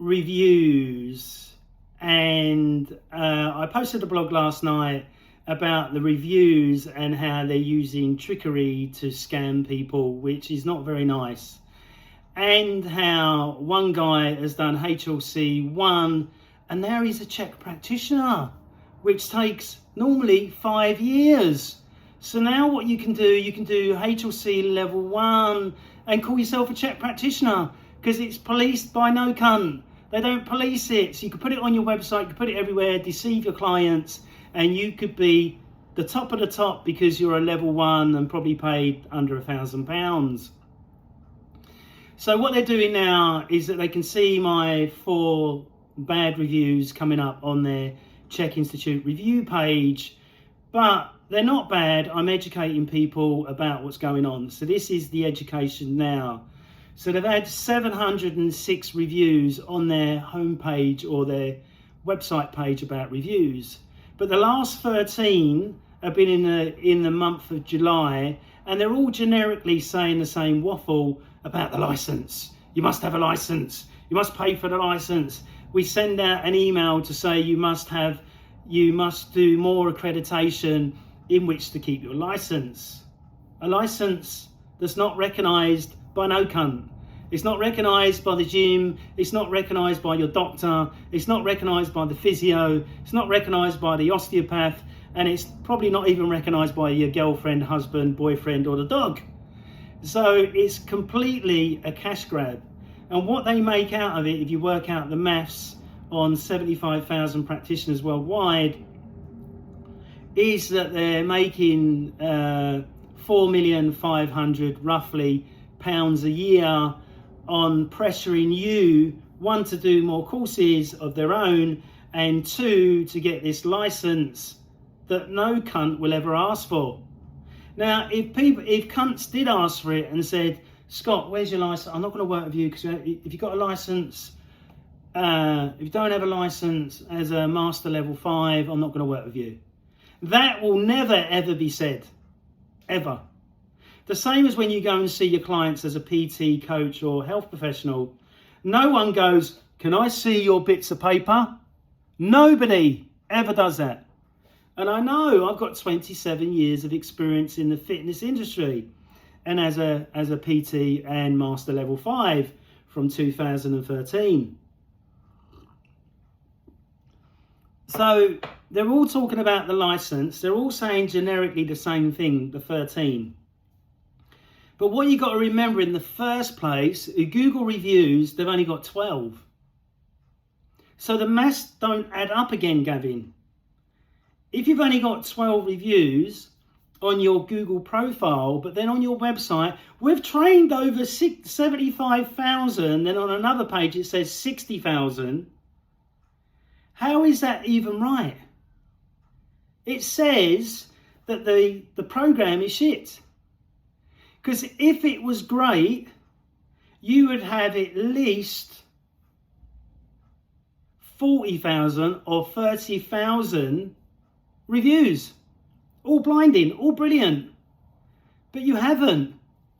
reviews, and I posted a blog last night about the reviews and how they're using trickery to scam people, which is not very nice, and how one guy has done HLC 1 and now he's a C.H.E.K practitioner, which takes normally 5 years. So now what you can do HLC level 1 and call yourself a C.H.E.K practitioner, because it's policed by no cunt. They don't police it. So you can put it on your website, you can put it everywhere, deceive your clients, and you could be the top of the top because you're a level 1 and probably paid under £1,000. So what they're doing now is that they can see my 4 bad reviews coming up on their C.H.E.K Institute review page, but they're not bad. I'm educating people about what's going on. So this is the education now. So they've had 706 reviews on their homepage or their website page about reviews. But the last 13 have been in the month of July, and they're all generically saying the same waffle about the license. You must have a license. You must pay for the license. We send out an email to say you must do more accreditation in which to keep your license. A license that's not recognised by no cunt. It's not recognised by the gym. It's not recognised by your doctor. It's not recognised by the physio. It's not recognised by the osteopath. And it's probably not even recognised by your girlfriend, husband, boyfriend, or the dog. So it's completely a cash grab. And what they make out of it, if you work out the maths on 75,000 practitioners worldwide, is that they're making 4,500,000 roughly pounds a year on pressuring you, 1, to do more courses of their own, and 2, to get this license that no cunt will ever ask for. Now, if cunts did ask for it and said, Scott, where's your license? I'm not going to work with you because if you've got a license, if you don't have a license as a master level 5, I'm not going to work with you. That will never ever be said, ever. The same as when you go and see your clients as a PT, coach or health professional. No one goes, can I see your bits of paper? Nobody ever does that. And I know I've got 27 years of experience in the fitness industry, and as a PT and Master Level 5 from 2013. So they're all talking about the license. They're all saying generically the same thing, the 13. But what you got to remember in the first place, Google reviews, they've only got 12. So the maths don't add up again, Gavin. If you've only got 12 reviews on your Google profile, but then on your website, we've trained over 75,000, then on another page it says 60,000. How is that even right? It says that the program is shit. Because if it was great, you would have at least 40,000 or 30,000 reviews, all blinding, all brilliant, but you haven't,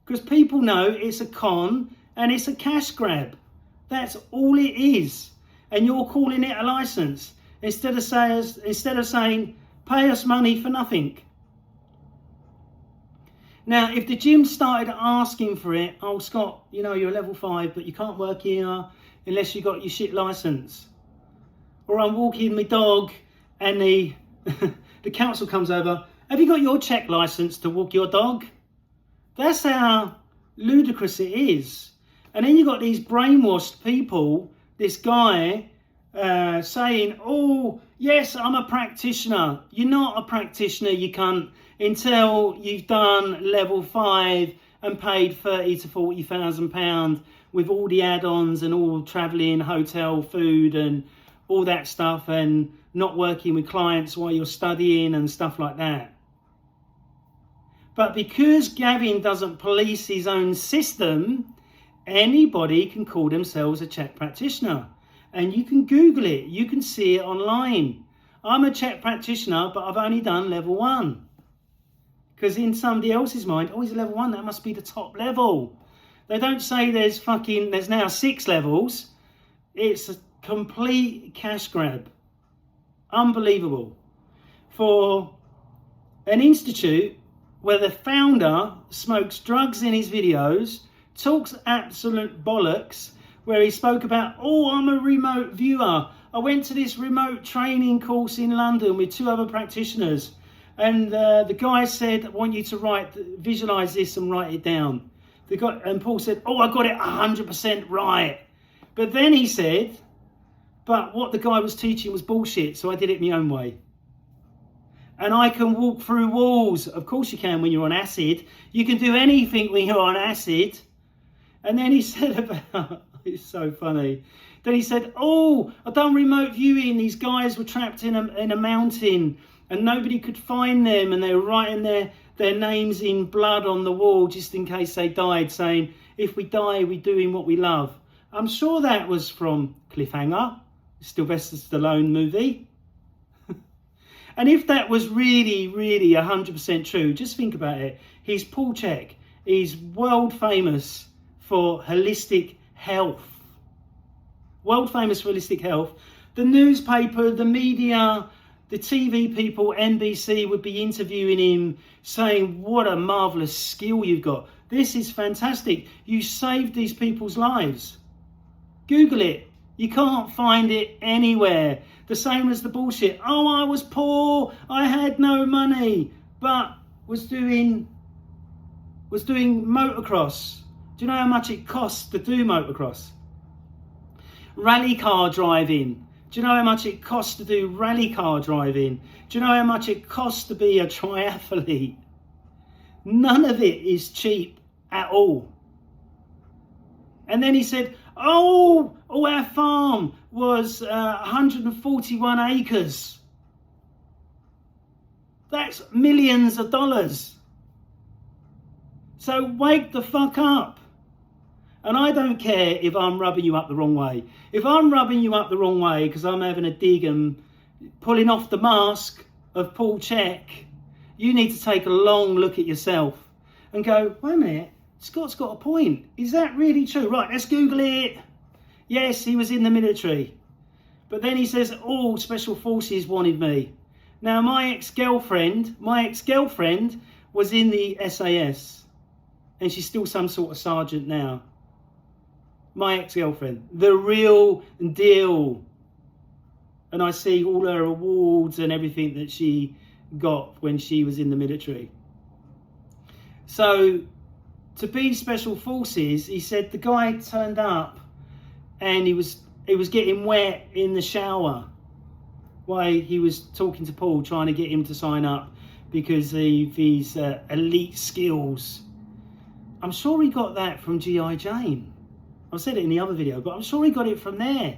because people know it's a con and it's a cash grab. That's all it is, and you're calling it a license instead of saying pay us money for nothing. Now, if the gym started asking for it, oh Scott, you know you're a level 5, but you can't work here unless you got your shit license, or I'm walking my dog and the council comes over, have you got your C.H.E.K license to walk your dog? That's how ludicrous it is. And then you've got these brainwashed people, this guy saying, oh, yes, I'm a practitioner. You're not a practitioner, you can't, until you've done level 5 and paid 30 to 40,000 pounds with all the add-ons and all travelling, hotel, food and all that stuff, and not working with clients while you're studying and stuff like that. But because Gavin doesn't police his own system, anybody can call themselves a C.H.E.K practitioner. And you can Google it, you can see it online. I'm a C.H.E.K practitioner, but I've only done level 1. Because in somebody else's mind, oh, he's a level 1, that must be the top level. They don't say there's now 6 levels. It's a complete cash grab. Unbelievable. For an institute where the founder smokes drugs in his videos, talks absolute bollocks, where he spoke about, oh, I'm a remote viewer. I went to this remote training course in London with 2 other practitioners. And the guy said, I want you to visualize this and write it down. And Paul said, oh, I got it 100% right. But then he said, but what the guy was teaching was bullshit, so I did it my own way. And I can walk through walls. Of course you can when you're on acid. You can do anything when you're on acid. And then he said about, it's so funny. Then he said, oh, I done remote viewing. These guys were trapped in a mountain and nobody could find them. And they were writing their names in blood on the wall just in case they died, saying, if we die, we're doing what we love. I'm sure that was from Cliffhanger, Sylvester Stallone movie. And if that was really, really 100% true, just think about it. He's Paul C.H.E.K. He's world famous for holistic health. World famous for holistic health. The newspaper, the media, the TV people, NBC would be interviewing him saying, what a marvellous skill you've got. This is fantastic. You saved these people's lives. Google it. You can't find it anywhere. The same as the bullshit. Oh, I was poor. I had no money, but was doing motocross. Do you know how much it costs to do motocross? Rally car driving. Do you know how much it costs to do rally car driving? Do you know how much it costs to be a triathlete? None of it is cheap at all. And then he said, oh, our farm was 141 acres. That's millions of dollars. So wake the fuck up. And I don't care if I'm rubbing you up the wrong way. If I'm rubbing you up the wrong way because I'm having a dig and pulling off the mask of Paul C.H.E.K, you need to take a long look at yourself and go, wait a minute, Scott's got a point. Is that really true? Right, let's Google it. Yes, he was in the military. But then he says, oh, special forces wanted me. Now, my ex-girlfriend was in the SAS. And she's still some sort of sergeant now. My ex-girlfriend, the real deal. And I see all her awards and everything that she got when she was in the military. So, to be special forces, he said the guy turned up and he was getting wet in the shower while he was talking to Paul, trying to get him to sign up because of his elite skills. I'm sure he got that from G.I. Jane. I said it in the other video, but I'm sure he got it from there.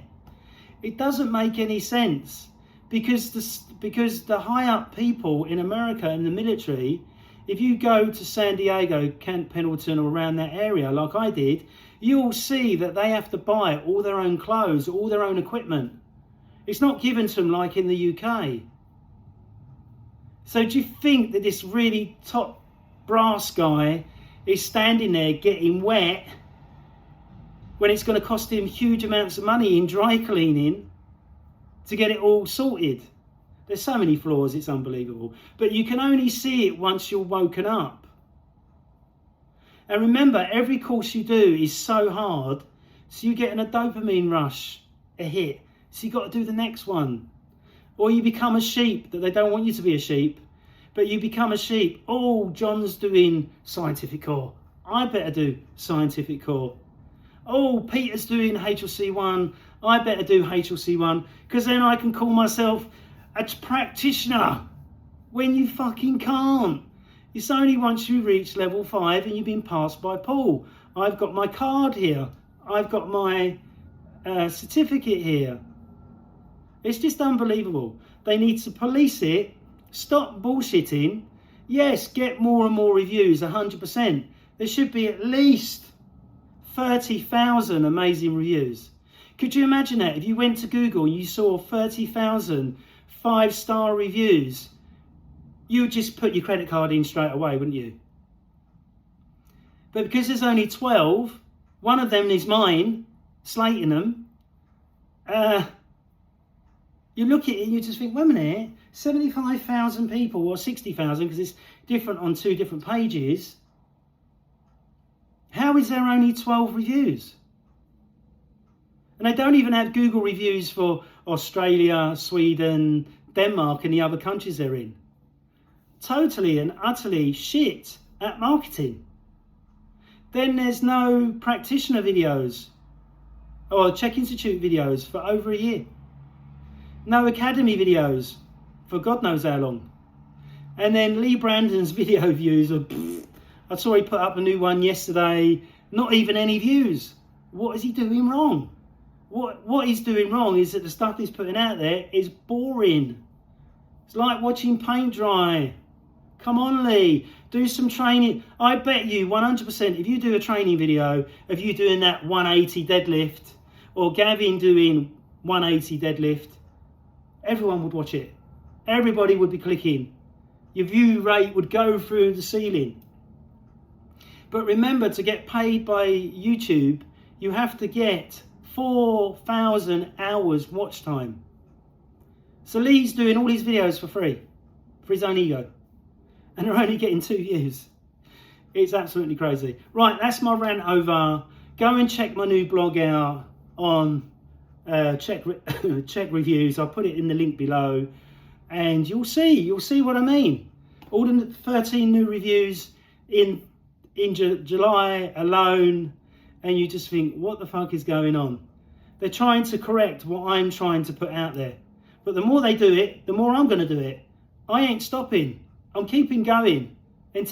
It doesn't make any sense because the high up people in America in the military, if you go to San Diego, Camp Pendleton, or around that area like I did, you'll see that they have to buy all their own clothes, all their own equipment. It's not given to them like in the UK. So do you think that this really top brass guy is standing there getting wet when it's going to cost him huge amounts of money in dry cleaning to get it all sorted? There's so many flaws, it's unbelievable. But you can only see it once you're woken up. And remember, every course you do is so hard, so you're getting a dopamine rush, a hit. So you've got to do the next one. Or you become a sheep, that they don't want you to be a sheep, but you become a sheep. Oh, John's doing scientific core. I better do scientific core. Oh, Peter's doing HLC1. I better do HLC1, because then I can call myself a practitioner, when you fucking can't. It's only once you reach level 5 and you've been passed by Paul. I've got my card here. I've got my certificate here. It's just unbelievable. They need to police it. Stop bullshitting. Yes, get more and more reviews, 100%. There should be at least 30,000 amazing reviews. Could you imagine that? If you went to Google and you saw 30,000 5-star reviews, you would just put your credit card in straight away, wouldn't you? But because there's only 12, one of them is mine, slating them, You look at it and you just think, wait a minute, 75,000 people, or 60,000, because it's different on 2 different pages. How is there only 12 reviews? And they don't even have Google reviews for Australia, Sweden, Denmark, and the other countries they're in. Totally and utterly shit at marketing. Then there's no practitioner videos or C.H.E.K Institute videos for over a year. No academy videos for God knows how long. And then Lee Brandon's video views are, I saw he put up a new one yesterday, not even any views. What is he doing wrong? What he's doing wrong is that the stuff he's putting out there is boring. It's like watching paint dry. Come on, Lee, do some training. I bet you 100% if you do a training video of you doing that 180 deadlift, or Gavin doing 180 deadlift, everyone would watch it. Everybody would be clicking. Your view rate would go through the ceiling. But remember, to get paid by YouTube, you have to get 4,000 hours watch time. So Lee's doing all his videos for free, for his own ego. And they're only getting 2 views. It's absolutely crazy. Right, that's my rant over. Go and check my new blog out on C.H.E.K reviews. I'll put it in the link below. And you'll see what I mean. All the 13 new reviews in July alone. And you just think, what the fuck is going on? They're trying to correct what I'm trying to put out there. But the more they do it, the more I'm going to do it. I ain't stopping. I'm keeping going.